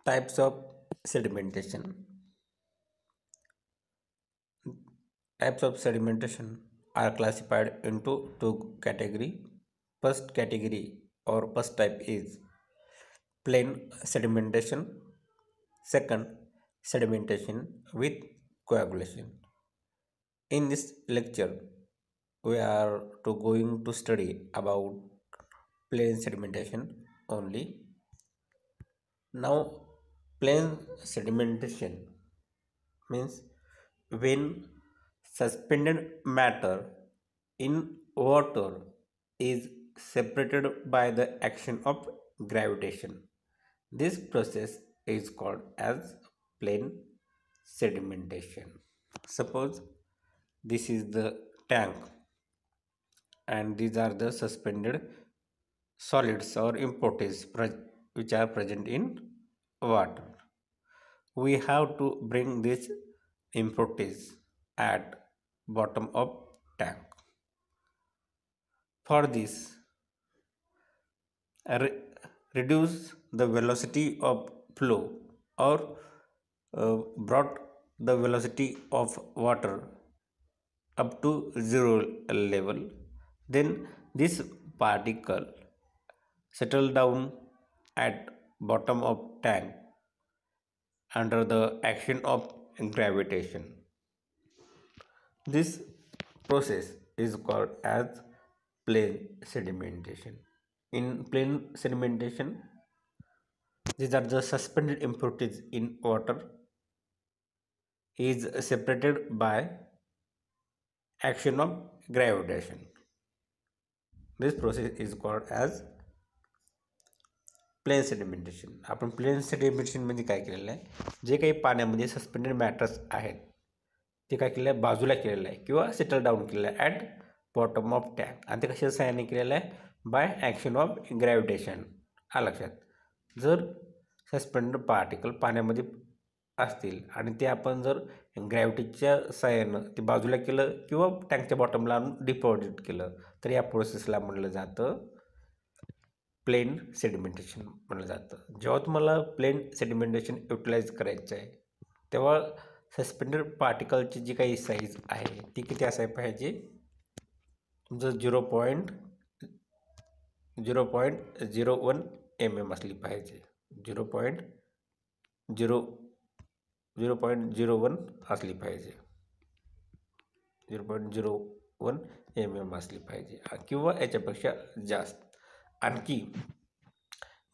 Types of sedimentation. Types of sedimentation are classified into two categories. First category or first type is plain sedimentation. Second, sedimentation with coagulation. In this lecture, we are going to study about plain sedimentation only. Now, plain sedimentation means when suspended matter in water is separated by the action of gravitation. This process is called as plain sedimentation. Suppose this is the tank and these are the suspended solids or impurities which are present in water. We have to bring these impurities at bottom of tank. For this, re- reduce the velocity of flow or brought the velocity of water up to zero level, then this particle settle down at bottom of tank under the action of gravitation. This process is called as plane sedimentation. In plane sedimentation, these are the suspended impurities in water is separated by action of gravitation. This process is called as plain sedimentation. आपण plain सेडिमेंटेशनमध्ये काय केलेलं आहे, जे काही पाण्यामध्ये suspended matters आहेत ते काय केलेलं आहे, बाजूला केलेलं आहे किंवा सेटल डाऊन केलेलं आहे ॲट बॉटम ऑफ टँक. आणि ते कशा सहाय्याने केलेलं आहे, बाय ॲक्शन ऑफ ग्रॅव्हिटेशन. हा लक्षात. जर सस्पेंडेड पार्टिकल पाण्यामध्ये असतील आणि ते आपण जर ग्रॅव्हिटीच्या सहाय्यानं ते बाजूला केलं किंवा टँकच्या बॉटमला आणून डिपॉझिट केलं तर या प्रोसेसला म्हटलं जातं प्लेन सेडिमेंटेशन म्हटलं जातं. जेव्हा तुम्हाला प्लेन सेडिमेंटेशन युटिलाइज करायचं आहे तेव्हा सस्पेंडेड पार्टिकलची जी काही साईज आहे ती किती असायला पाहिजे, तुमचं 0.01 mm असली पाहिजे. 0.01 असली पाहिजे. 0.01 mm असली पाहिजे किंवा याच्यापेक्षा जास्त. आणखी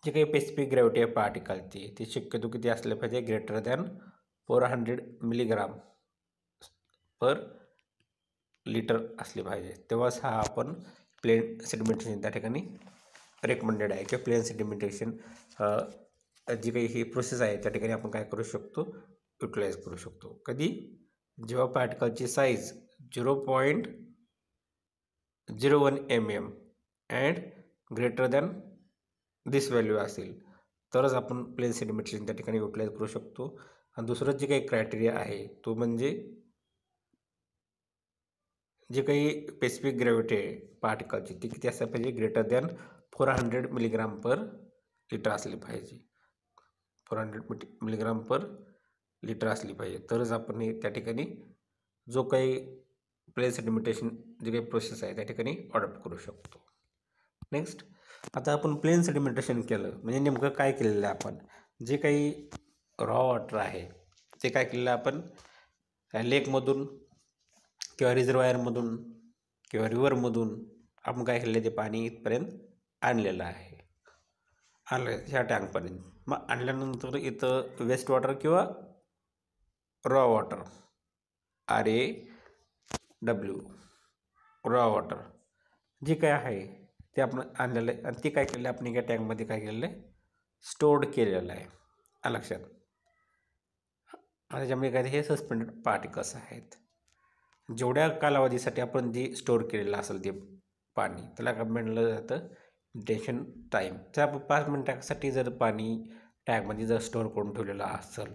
जे काही स्पेसिफिक ग्रॅव्हिटी आहे पार्टिकलची ती शक्यतो किती असले पाहिजे, greater than 400 milligram per litre असले पाहिजे. तेव्हाच हा आपण प्लेन सेडिमेंटेशन त्या ठिकाणी रेकमेंडेड आहे किंवा प्लेन सेडिमेंटेशन जी काही ही प्रोसेस आहे त्या ठिकाणी आपण काय करू शकतो, युटिलाइज करू शकतो. कधी, जेव्हा पार्टिकलची size 0.01 mm and greater than this value असेल तरच आपण प्लेन सेडिमेंटेशन त्या ठिकाणी युटिलाइज करू शकतो. आणि दुसरं जे काही क्रायटेरिया आहे तो म्हणजे जे काही स्पेसिफिक ग्रॅव्हिटी आहे पार्टिकलची ती किती असली पाहिजे, greater than 400 milligram per litre असली पाहिजे. 400 मिलीग्राम पर लिटर असली पाहिजे तरच आपण त्या ठिकाणी जो काही प्लेन सेडिमेंटेशन जे काही प्रोसेस आहे त्या ठिकाणी अडॉप्ट करू शकतो. नेक्स्ट, आता आपण प्लेन सेडिमेंटेशन केलं म्हणजे नेमकं काय केलेलं आहे, आपण जे काही रॉ वॉटर आहे ते काय केलेलं आहे, आपण लेकमधून किंवा रिझर्वायरमधून किंवा रिव्हरमधून आपण काय केलेलं ते पाणी इथपर्यंत आणलेलं आहे, आणलं ह्या टँकपर्यंत. मग आणल्यानंतर इथं वेस्ट वॉटर किंवा raw water RAW raw water जे काय आहे ते आपण आणलेलं आहे आणि ते काय केलेलं आहे, आपण एका टँकमध्ये काय केलेलं आहे, स्टोर्ड केलेलं आहे. लक्षात. त्याच्यामध्ये काय हे सस्पेंडेड पार्टिकल्स आहेत. जेवढ्या कालावधीसाठी आपण जे स्टोअर केलेलं असेल ते पाणी त्याला काय म्हटलं जातं, डिटेन्शन टाईम. तर आपण 5 मिनिटासाठी जर पाणी टँकमध्ये जर स्टोअर करून ठेवलेलं असेल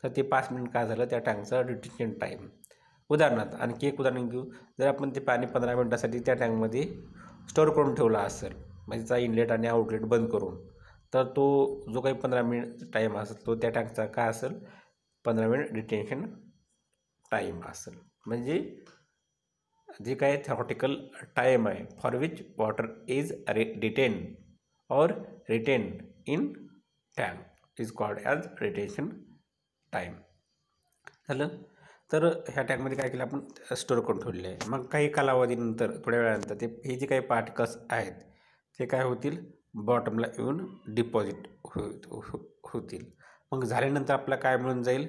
तर ते 5 मिनिट काय झालं त्या टँकचं डिटेन्शन टाईम. उदाहरणार्थ आणखी एक उदाहरण घेऊ, जर आपण ते पाणी 15 मिनिटासाठी त्या टँकमध्ये स्टोअर करून ठेवलं असेल म्हणजे त्याचा इनलेट आणि आउटलेट बंद करून, तर तो जो काही 15 मिनिट टाईम असेल तो त्या टँकचा काय असेल 15 मिनिट डिटेन्शन टाईम असेल. म्हणजे जे काही थेरॉटिकल टाईम आहे for which water is detain और retain in tank is called as retention time. झालं. तर ह्या टँकमध्ये काय केलं आपण स्टोअर करून ठेवले आहे. मग काही कालावधीनंतर थोड्या वेळानंतर ते हे जे काही पार्टिकल्स आहेत ते काय होतील बॉटमला येऊन डिपॉझिट होतील. मग झाल्यानंतर आपल्याला काय मिळून जाईल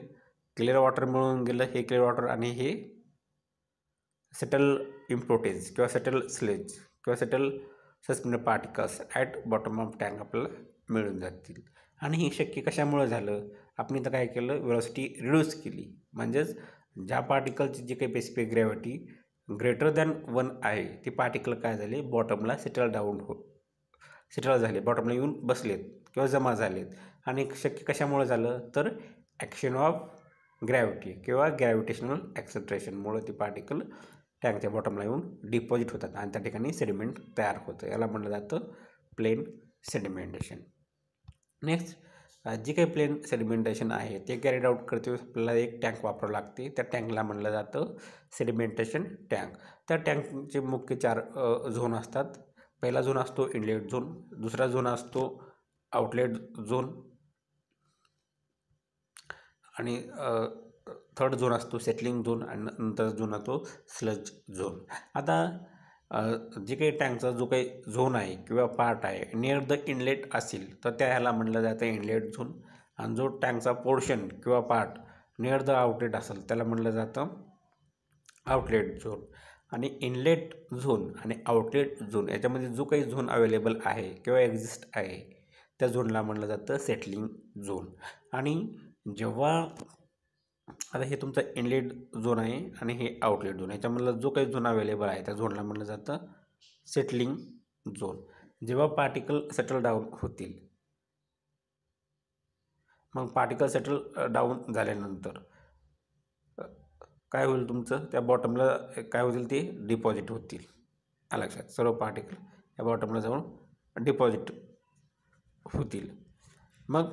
क्लिअर वॉटर मिळून गेलं. हे क्लिअर वॉटर आणि हे सेटल इम्प्युरिटीज किंवा सेटल स्लेज किंवा settle suspended particles at bottom of tank आपल्याला मिळून जातील. आणि हे शक्य कशामुळे झालं आपण इथं काय केलं वेलॉसिटी रिड्यूस केली. म्हणजेच ज्या पार्टिकलची जी काही स्पेसिफिक ग्रॅव्हिटी ग्रेटर दॅन 1 आहे ती पार्टिकल काय झाले बॉटमला सेटल झाले बॉटमला येऊन बसलेत किंवा जमा झालेत. आणि शक्य कशामुळे झालं तर ॲक्शन ऑफ ग्रॅव्हिटी किंवा ग्रॅव्हिटेशनल ॲक्सेलरेशनमुळे ती पार्टिकल टँकच्या बॉटमला येऊन डिपॉझिट होतात आणि त्या ठिकाणी सेडिमेंट तयार होतं. याला म्हटलं जातं प्लेन सेडिमेंटेशन. नेक्स्ट जी काही प्लेन सेडिमेंटेशन आहे ते कॅरीड आउट करते आपल्याला एक टँक वापरावं लागते. त्या टँकला म्हटलं जातं सेडिमेंटेशन टँक. त्या टँकचे मुख्य 4 झोन असतात. पहिला झोन असतो इनलेट झोन, दुसरा झोन असतो आउटलेट झोन आणि थर्ड झोन असतो सेटलिंग झोन आणि नंतर झोन असतो स्लज झोन. आता जे काही टँकचा जो काही झोन आहे किंवा पार्ट आहे नियर द इनलेट असेल तर त्या ह्याला म्हटलं जातं इनलेट झोन. आणि जो टँकचा पोर्शन किंवा पार्ट नियर द आउटलेट असेल त्याला म्हटलं जातं आउटलेट झोन. आणि इनलेट झोन आणि आउटलेट झोन याच्यामध्ये जो काही झोन अवेलेबल आहे किंवा एक्झिस्ट आहे त्या झोनला म्हटलं जातं सेटलिंग झोन. आणि जेव्हा आता हे तुमचा इनलेट झोन आहे आणि हे आउटलेट झोन याच्यामधलं जो काही झोन अवेलेबल आहे त्या झोनला म्हटलं जातं सेटलिंग झोन. जेव्हा पार्टिकल सेटल डाऊन होतील मग पार्टिकल सेटल डाऊन झाल्यानंतर काय होईल तुमचं त्या बॉटमला काय होतील ते डिपॉझिट होतील. लक्षात सर्व पार्टिकल या बॉटमला जाऊन डिपॉझिट होतील. मग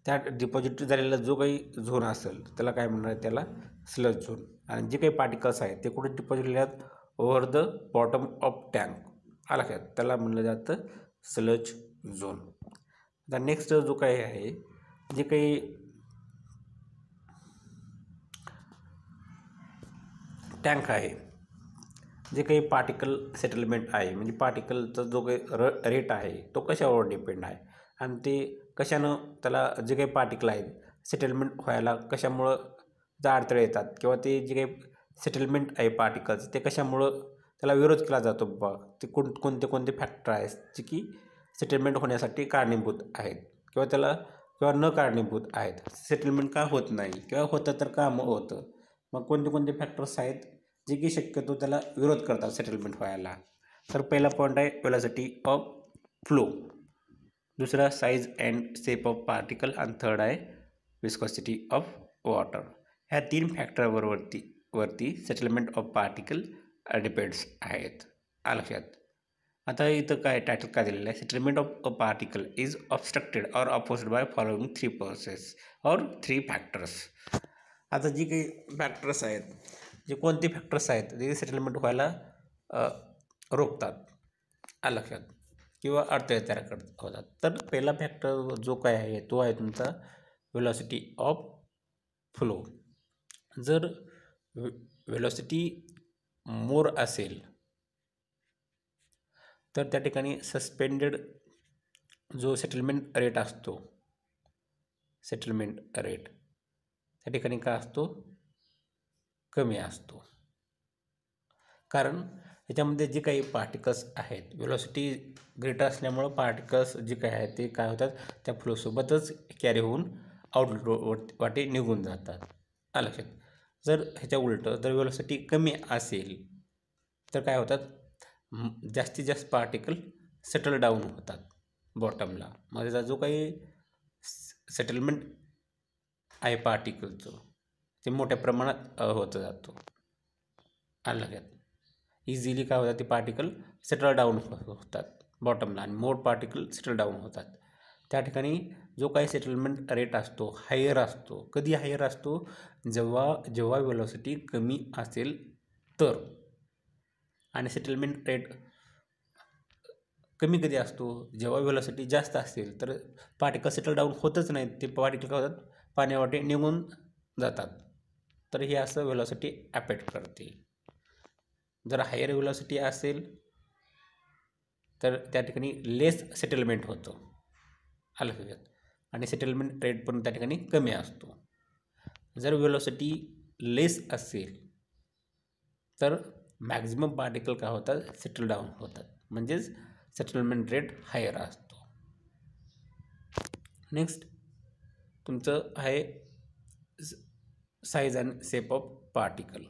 त्या डिपॉझिट झालेला जो काही झोन असेल त्याला काय म्हणणार आहे त्याला स्लज झोन. आणि जे काही पार्टिकल्स आहेत ते कुठे डिपॉझिट झालेत over the bottom of tank लक्षात त्याला म्हणलं जातं स्लज झोन. आता नेक्स्ट जो काही आहे जे काही टँक आहे जे काही पार्टिकल सेटलमेंट आहे म्हणजे पार्टिकलचा जो काही रेट आहे तो कशावर डिपेंड आहे आणि ते कशानं त्याला जे काही पार्टिकल आहेत सेटलमेंट व्हायला कशामुळं ज्या अडथळे येतात किंवा ते जे काही सेटलमेंट आहे पार्टिकल्स ते कशामुळं त्याला विरोध केला जातो बा ते कोणते फॅक्टर आहेत जे की सेटलमेंट होण्यासाठी कारणीभूत आहेत किंवा न कारणीभूत आहेत. सेटलमेंट का होत नाही किंवा होतं तर का होतं मग कोणते फॅक्टर्स आहेत जे की शक्यतो त्याला विरोध करतात सेटलमेंट व्हायला. तर पहिला पॉईंट आहे वेलॉसिटी ऑफ फ्लो, दुसरा size and shape of particle आणि थर्ड आहे विस्कॉसिटी ऑफ वॉटर. ह्या 3 फॅक्टरवरती सेटलमेंट ऑफ पार्टिकल डिपेंड्स आहेत लक्षात. आता इथं काय टायटल काय दिलेलं आहे settlement of a particle is obstructed or opposed by following 3 process और 3 फॅक्टर्स. आता जी काही फॅक्टर्स आहेत जे कोणते फॅक्टर्स आहेत जे सेटलमेंट व्हायला रोखतात लक्षात किंवा अडथळे तयार होतात. तर पहिला फॅक्टर जो काय आहे तो आहे तुमचा वेलॉसिटी ऑफ फ्लो. जर वेलॉसिटी मोर असेल तर त्या ठिकाणी सस्पेंडेड जो सेटलमेंट रेट असतो सेटलमेंट रेट त्या ठिकाणी काय असतो कमी असतो. कारण याच्यामध्ये जे काही पार्टिकल्स आहेत वेलॉसिटी ग्रेटर असल्यामुळं पार्टिकल्स जे काही आहेत ते काय होतात त्या फ्लोसोबतच कॅरी होऊन आउटलेट वाटे निघून जातात लक्षात. जर ह्याच्या उलटं जर वेलॉसिटी कमी असेल तर काय होतात जास्तीत जास्त पार्टिकल सेटल डाऊन होतात बॉटमला. मग त्याचा जो काही सेटलमेंट आहे पार्टिकलचं ते मोठ्या प्रमाणात होत जातो लक्षात. इझिली काय होतात ते पार्टिकल सेटल डाऊन होतात बॉटमला आणि मोर पार्टिकल सेटल डाऊन होतात. त्या ठिकाणी जो काही सेटलमेंट रेट असतो हायर असतो. कधी हायर असतो? जेव्हा जेव्हा वेलोसिटी कमी असेल तर. आणि सेटलमेंट रेट कमी कधी असतो? जेव्हा वेलोसिटी जास्त असेल तर पार्टिकल सेटल डाऊन होतच नाहीत. ते पार्टिकल काय होतात? पाण्यावाटे निघून जातात. तर हे असं वेलोसिटी अफेक्ट करते. जर हायर वेलोसिटी असेल तर त्या ठिकाणी लेस सेटलमेंट होतं. आलं लक्षात. आणि सेटलमेंट रेट पण त्या ठिकाणी कमी असतो. जर वेलोसिटी लेस असेल तर मॅक्झिमम पार्टिकल काय होतात? सेटल डाऊन होतात. म्हणजेच सेटलमेंट रेट हायर असतो. नेक्स्ट तुमचं आहे size and shape of particle.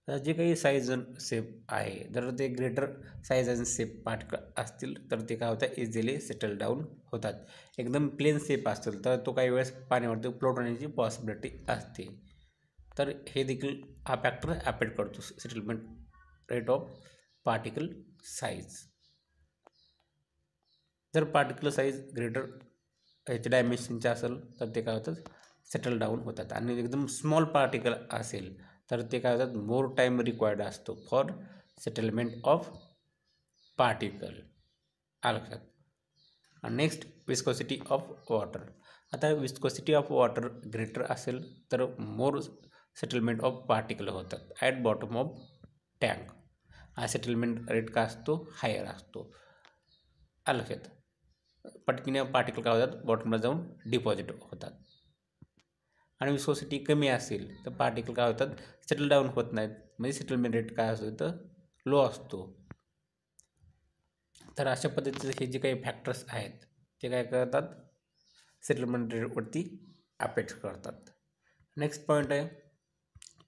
जे काही साईज अँड शेप आहे, जर ते greater size and shape particle असतील तर ते काय होतं? इझिली सेटल डाऊन होतात. एकदम प्लेन शेप असेल तर तो काही वेळेस पाण्यावरती फ्लोट होण्याची पॉसिबिलिटी असते. तर हे देखील हा फॅक्टर अफेक्ट करतो settlement rate of particle size. जर पार्टिकल साईज ग्रेटर ह्याच्या डायमेन्शनचे असेल तर ते काय होतं? सेटल डाऊन होतात. आणि एकदम स्मॉल पार्टिकल असेल तर ते काय होतात? मोर टाईम रिक्वायर्ड असतो फॉर सेटलमेंट ऑफ पार्टिकल. आलं लक्षात. आणि नेक्स्ट विस्कोसिटी ऑफ वॉटर. आता विस्कोसिटी ऑफ वॉटर ग्रेटर असेल तर मोर सेटलमेंट ऑफ पार्टिकल होतात ॲट बॉटम ऑफ टँक. हा सेटलमेंट रेट का असतो? हायर असतो. आलं लक्षात. पटकीने पार्टिकल काय होतात? बॉटमला जाऊन डिपॉझिट होतात. आणि विस्कोसिटी कमी असेल तर पार्टिकल काय होतात? सेटल डाऊन होत नाहीत. म्हणजे सेटलमेंट रेट काय असतो? तर लो असतो. तर अशा पद्धतीचे हे जे काही फॅक्टर्स आहेत ते काय करतात? सेटलमेंट रेटवरती अफेक्ट करतात. नेक्स्ट पॉईंट आहे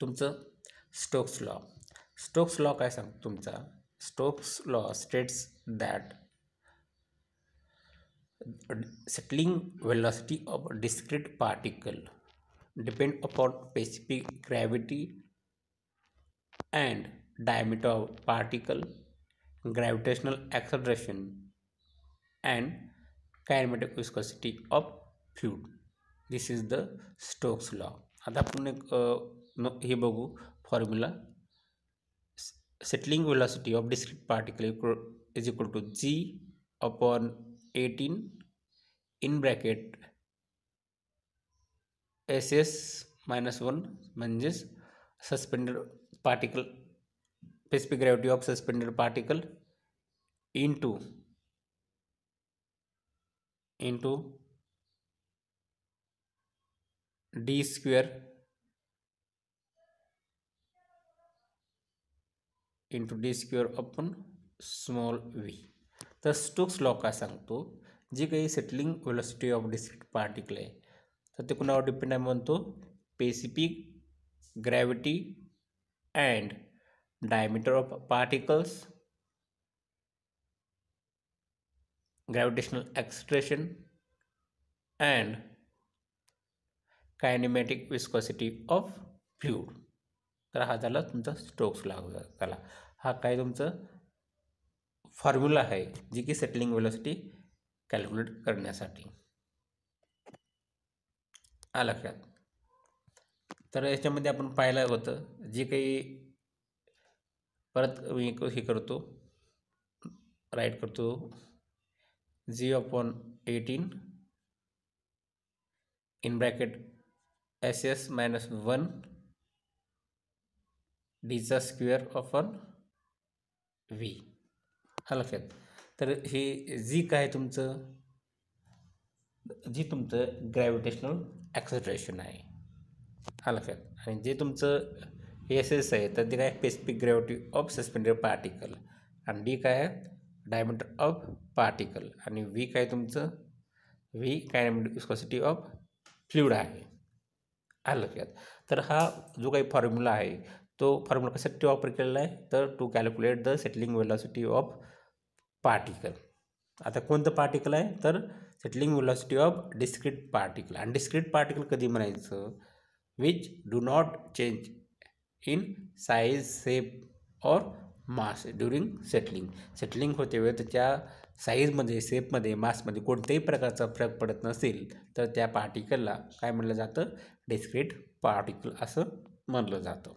तुमचं स्टोक्स लॉ. स्टोक्स लॉ काय सांगतो तुमचा? Stokes law states that settling velocity of a discrete particle depend upon specific gravity and diameter of particle, gravitational acceleration and kinematic viscosity of fluid. This is the Stokes law. आता आपण एक हे बघू formula. Settling velocity of discrete particle is equal to g upon 18 in bracket SS-1 म्हणजेच suspended particle specific gravity of suspended particle into d square upon small v. तर Stokes law काय सांगतो? जी काही settling velocity of discrete particle आहे तर ते कुणावर डिपेंड आहे म्हणतो? Specific gravity and diameter of particles, gravitational acceleration and kinematic viscosity of fluid. तर हा झाला तुमचा स्टोक्स लॉ झाला. हा काय तुमचं फॉर्म्युला आहे जी की सेटलिंग वेलोसिटी कॅल्क्युलेट करण्यासाठी. आलं लक्षात. तर याच्यामध्ये आपण पाहिलं होतं जे काही परत मी हे करतो राईट करतो g upon 18 in bracket SS-1 डीचा स्क्वेअर अपॉन v. हा लक्षात. तर हे जी काय तुमचं जी तुमचं ग्रॅव्हिटेशनल ॲक्सिलरेशन आहे. हा लक्षात. आणि जे तुमचं SS आहे तर ते काय? Specific gravity of suspended particle. आणि डी काय आहे? Diameter of particle. आणि व्ही काय तुमचं? V kinematic viscosity of fluid आहे. आलं लक्षात. तर हा जो काही फॉर्म्युला आहे तो फॉर्म्युला कशासाठी वापर केलेला आहे? तर to calculate the settling velocity of particle. आता कोणतं पार्टिकल आहे? तर settling velocity of discrete particle. आणि डिस्क्रीट पार्टिकल कधी म्हणायचं? Which do not change in size, shape और मास ड्युरिंग सेटलिंग. सेटलिंग होते वेळ त्याच्या साईजमध्ये, शेपमध्ये, मासमध्ये कोणत्याही प्रकारचा फरक पडत नसेल तर त्या पार्टिकलला काय म्हटलं जातं? डिस्क्रीट पार्टिकल असं म्हणलं जातं.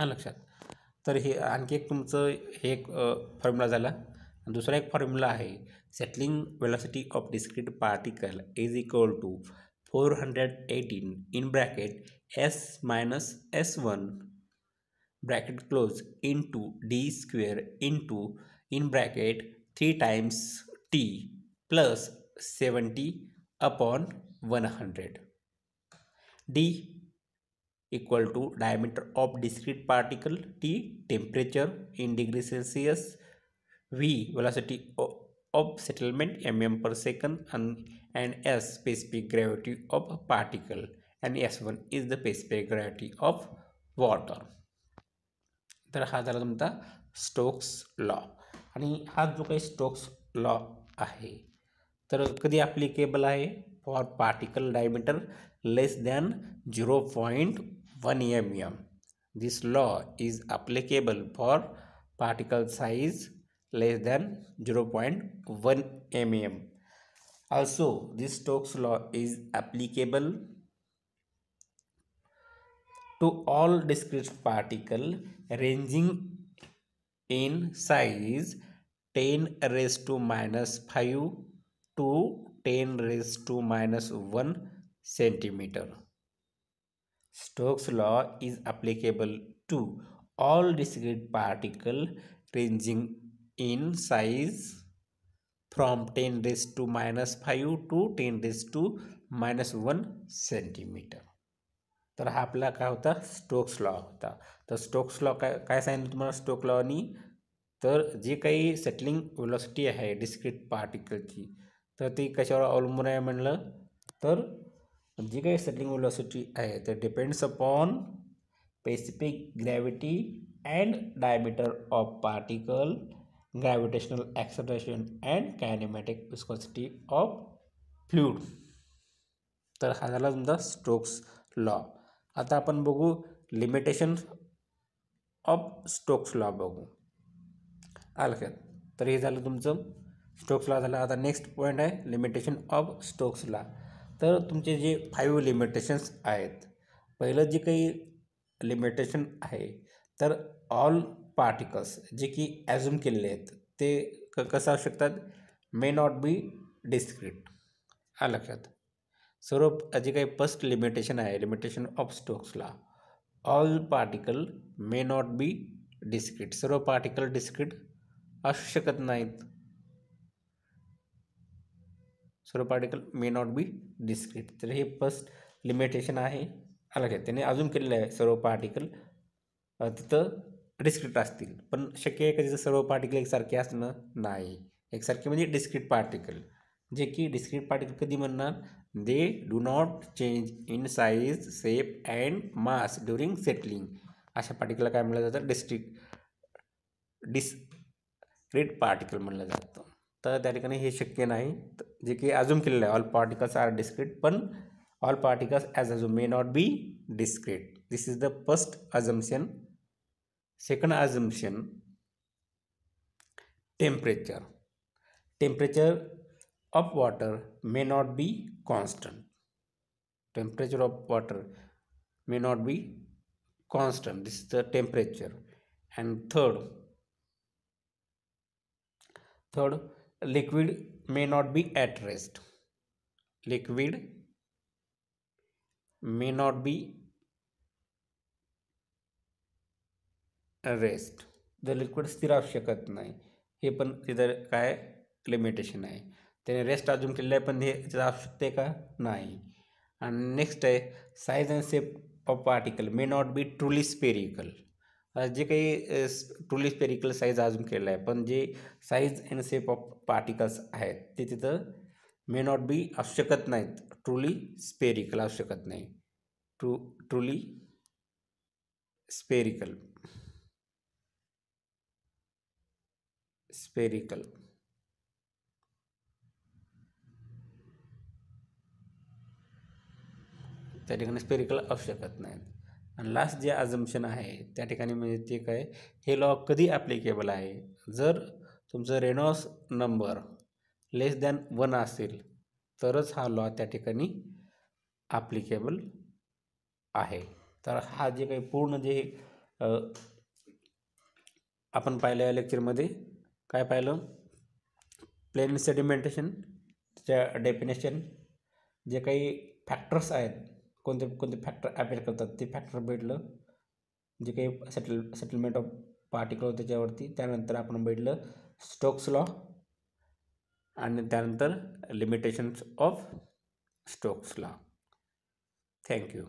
लक्षात. तर हे आणखी एक तुमचं हे एक फॉर्म्युला झाला. दुसरा एक फॉर्म्युला आहे, settling velocity of discrete particle is equal to 418 in bracket s minus s1 bracket close into d square into in bracket 3 times t plus 70 upon 100. d equal to diameter of discrete particle, T temperature in degree Celsius, V velocity of settlement mm per second, and S specific gravity of particle, and S1 is the specific gravity of water. तर हा झाला तुमचा Stokes law. आणि हा जो काही Stokes law आहे तर कधी ॲप्लिकेबल आहे? For particle diameter less than 0.1 mm. This law is applicable for particle size less than 0.1 mm. Also, this Stokes law is applicable to all discrete particle ranging in size 10 raised to minus 5 to 10 raised to minus 1 centimeter. Stokes law is applicable to all discrete particle ranging in size from 10 raised to minus 5 to 10 raised to minus 1 centimeter. तर हा आपला काय होता? Stokes law होता. तर Stokes law काय सांगितलं तुम्हाला स्टोक्स लॉनी? तर जे काही सेटलिंग वेलॉसिटी आहे डिस्क्रीट पार्टिकलची तर ती कशावर अवलंबून आहे म्हणलं? तर जी काही सेटलिंग वेलॉसिटी आहे ते depends upon specific gravity and diameter of particle, gravitational acceleration and kinematic viscosity of fluid. तर हा झाला तुमचा स्टोक्स लॉ. आता आपण बघू लिमिटेशन ऑफ स्टोक्स लॉ बघू. लक्षात. तर हे झालं तुमचं स्टोक्स लॉ झाला. आता नेक्स्ट पॉईंट आहे लिमिटेशन ऑफ स्टोक्स लॉ. तर तुमचे जे 5 लिमिटेशन्स आहेत, पहिलं जे काही लिमिटेशन आहे तर ऑल पार्टिकल्स जे की ॲझ्युम केलेले आहेत ते कसं असू शकतात? May not be discrete. लक्षात. सर्व जे काही फर्स्ट लिमिटेशन आहे limitation of Stokes law, all particle may not be discrete. सर्व पार्टिकल डिस्क्रीट असू शकत नाहीत. सर्व particle may not be discrete. तर हे फर्स्ट लिमिटेशन आहे. लक्षात. त्याने अजून केलेलं आहे सर्व पार्टिकल तिथं डिस्क्रीट असतील. पण शक्य आहे का तिथं सर्व पार्टिकल एकसारखे असणं? नाही. एकसारखे म्हणजे डिस्क्रीट पार्टिकल, जे की डिस्क्रीट पार्टिकल कधी म्हणणार? They do not change in size, shape and mass during settling. अशा पार्टिकलला काय म्हणलं जातं? डिस्क्रीट पार्टिकल म्हणलं जातं. तर त्या ठिकाणी हे शक्य नाही. जे की अजूम केलेलं आहे ऑल पार्टिकल्स आर डिस्क्रीट, पण all particles as assume may not be discrete. This is the first assumption. Second assumption, temperature. Temperature of water may not be constant. Temperature of water may not be constant. This is the temperature. And third, liquid may not be at rest. Liquid may not be at rest. The liquid स्थिर असू शकत नाही. हे पण तिथं काय limitation आहे. त्याने रेस्ट अजून केलेलं आहे, पण हे त्याचं असू शकते का? नाही. आणि नेक्स्ट आहे size and shape of particle may not be truly spherical. जे काही ट्रुली स्पेरिकल साईज अजून केलेलं आहे, पण जे size and shape of particles आहेत ते तिथं मे नॉट बी असू शकत नाहीत. ट्रुली स्पेरिकल असू शकत नाही. ट्रुली स्पेरिकल त्या ठिकाणी स्पेरिकल असू शकत नाहीत. आणि लास्ट जे अजम्पशन आहे त्या ठिकाणी म्हणजे ते काय, हे लॉ कधी ॲप्लिकेबल आहे? जर तुमचं रेनॉल्ड्स नंबर लेस दॅन 1 असेल तरच हा लॉ त्या ठिकाणी ॲप्लिकेबल आहे. तर हा जे काही पूर्ण जे आपण पाहिलं या लेक्चरमध्ये काय पाहिलं, प्लेन सेडिमेंटेशन, त्याच्या डेफिनेशन, जे काही फॅक्टर्स आहेत, कोणते कोणते फॅक्टर ॲफेक्ट करतात ते फॅक्टर भेटलं, जे काही सेटलमेंट ऑफ पार्टिकल त्याच्यावरती. त्यानंतर आपण भेटलं स्टोक्स लॉ आणि त्यानंतर limitations of Stokes law. Thank you.